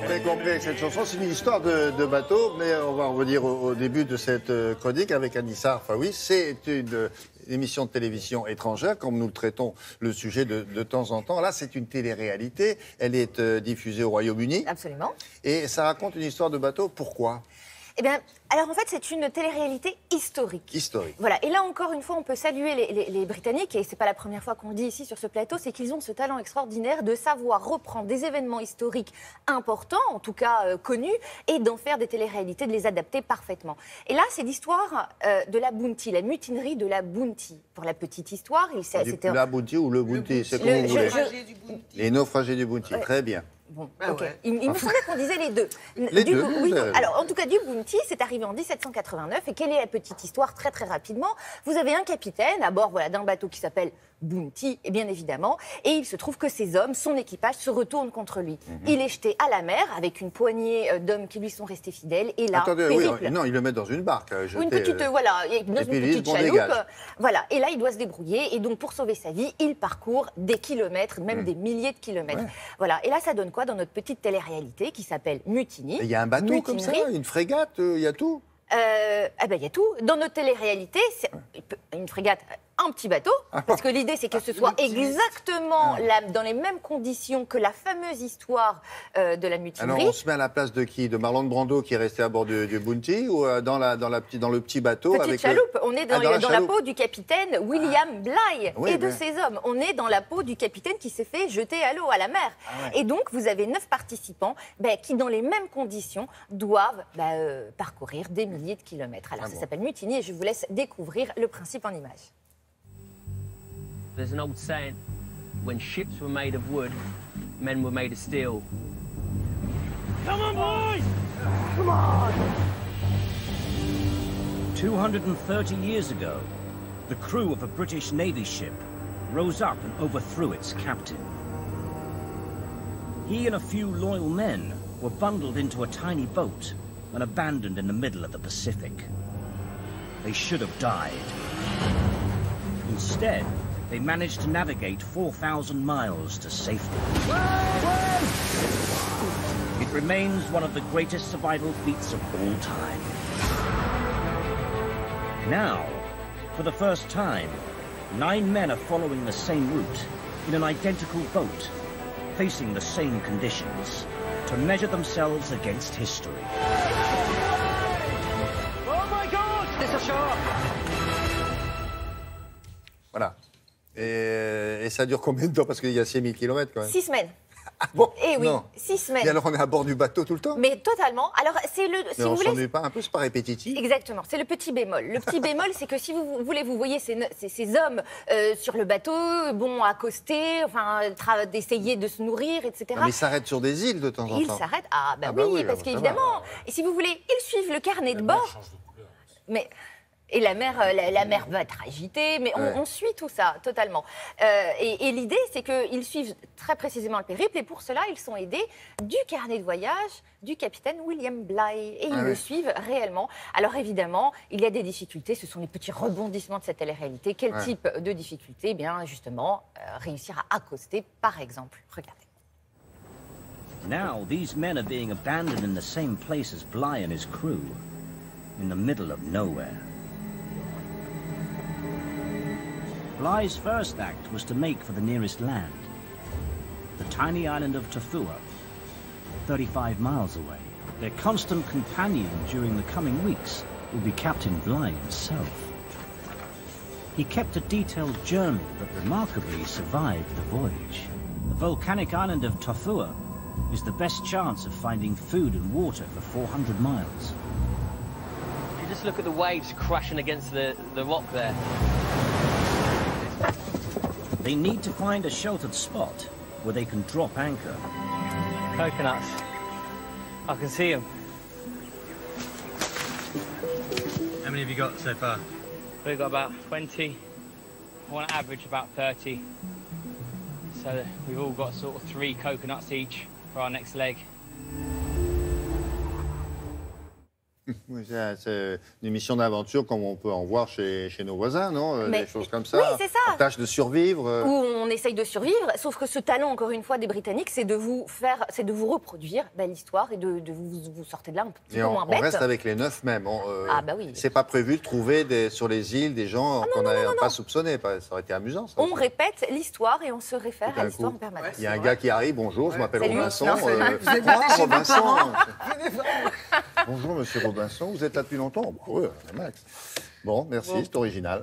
Vous avez compris avec cette chanson, c'est une histoire de bateau, mais on va revenir au début de cette chronique avec Anissa Arfaoui. C'est une émission de télévision étrangère, comme nous le traitons le sujet de temps en temps. Là, c'est une télé-réalité. Elle est diffusée au Royaume-Uni. Absolument. Et ça raconte une histoire de bateau. Pourquoi ? Eh bien, alors en fait, c'est une télé-réalité historique. Historique. Voilà. Et là, encore une fois, on peut saluer les Britanniques, et c'est pas la première fois qu'on le dit ici sur ce plateau, c'est qu'ils ont ce talent extraordinaire de savoir reprendre des événements historiques importants, en tout cas connus, et d'en faire des télé-réalités, de les adapter parfaitement. Et là, c'est l'histoire de la Bounty, la mutinerie de la Bounty. Pour la petite histoire, c'était... La Bounty ou le Bounty, c'est comme vous voulez. Les naufragés du Bounty, très bien. Bon, ok. Il me semblait qu'on disait les deux. Les deux, oui, alors, en tout cas, du Bounty, c'est arrivé en 1789. Et quelle est la petite histoire, très très rapidement? Vous avez un capitaine à bord d'un bateau qui s'appelle Bounty, et bien évidemment. Et il se trouve que ces hommes, son équipage, se retournent contre lui. Il est jeté à la mer avec une poignée d'hommes qui lui sont restés fidèles. Et là, attendez, périple. Oui, non, il le met dans une barque. Une petite, dans une petite chaloupe. Voilà. Et là, il doit se débrouiller. Et donc, pour sauver sa vie, il parcourt des kilomètres, même des milliers de kilomètres. Ouais. Voilà. Et là, ça donne quoi dans notre petite télé-réalité qui s'appelle Mutiny? Il y a un bateau comme ça, une frégate, il y a tout. Il y a tout. Dans notre télé-réalité, c'est une frégate, un petit bateau, parce que l'idée, c'est que ce soit exactement dans les mêmes conditions que la fameuse histoire de la mutinerie. Alors, on se met à la place de qui? De Marlon Brando, qui est resté à bord du Bounty, ou dans le petit bateau? Petite chaloupe. On est dans la peau du capitaine William Bligh et de ses hommes. On est dans la peau du capitaine qui s'est fait jeter à l'eau, à la mer. Et donc, vous avez 9 participants qui, dans les mêmes conditions, doivent parcourir des milliers de kilomètres. Alors, ça s'appelle Mutiny, et je vous laisse découvrir le principe en images. There's an old saying, when ships were made of wood, men were made of steel. Come on, boys! Come on! 230 years ago, the crew of a British Navy ship rose up and overthrew its captain. He and a few loyal men were bundled into a tiny boat and abandoned in the middle of the Pacific. They should have died. Instead, they managed to navigate 4,000 miles to safety. It remains one of the greatest survival feats of all time. Now, for the first time, 9 men are following the same route in an identical boat, facing the same conditions, to measure themselves against history. Oh my God! There's a shark! Voilà. Et ça dure combien de temps? Parce qu'il y a 6000 km quand même. 6 semaines. Ah bon? Eh oui, non. 6 semaines. Et alors on est à bord du bateau tout le temps? Mais totalement. Alors, c'est le... Mais on s'ennuie pas un peu, c'est pas répétitif? Exactement, c'est le petit bémol. Le petit bémol, c'est que si vous voulez, vous voyez ces hommes sur le bateau, accoster, d'essayer de se nourrir, etc. Non, mais ils s'arrêtent sur des îles de temps en temps. Ils s'arrêtent, oui, parce qu'évidemment, et si vous voulez, ils suivent le carnet de bord. Mais... Et la mer va être agitée, mais on suit tout ça totalement. Et l'idée, c'est qu'ils suivent très précisément le périple, et pour cela, ils sont aidés du carnet de voyage du capitaine William Bligh. Et ils le suivent réellement. Alors évidemment, il y a des difficultés, ce sont les petits rebondissements de cette télé-réalité. Quel type de difficultés? Eh bien, justement, réussir à accoster, par exemple. Regardez. Now, these men are being abandoned in the same place as Bligh and his crew, in the middle of nowhere. Bligh's first act was to make for the nearest land, the tiny island of Tafua, 35 miles away. Their constant companion during the coming weeks will be Captain Bligh himself. He kept a detailed journal that remarkably survived the voyage. The volcanic island of Tafua is the best chance of finding food and water for 400 miles. You just look at the waves crashing against the rock there. They need to find a sheltered spot where they can drop anchor. Coconuts. I can see them. How many have you got so far? We've got about 20. On average, about 30. So we've all got sort of 3 coconuts each for our next leg. Oui, c'est une émission d'aventure comme on peut en voir chez nos voisins, non? Mais- Des choses comme ça. Oui, c'est ça. La tâche de survivre. Où on essaye de survivre, sauf que ce talent, encore une fois, des Britanniques, c'est de vous reproduire l'histoire et de vous sortir de là un petit Et peu moins on bête. reste avec les 9 même. Ah, bah oui. C'est pas prévu de trouver sur les îles des gens qu'on n'avait pas soupçonnés. Ça aurait été amusant, ça. On aussi. répète l'histoire et on se réfère Tout à d'un l'histoire coup, en permanence. Il y a un gars qui arrive, bonjour, je m'appelle Salut. Robinson. Non, Vous êtes Ah, allé chez vos Robinson. parents. Bonjour, monsieur Robinson, vous êtes là depuis longtemps? Bah oui, Max. Bon, merci, c'est original.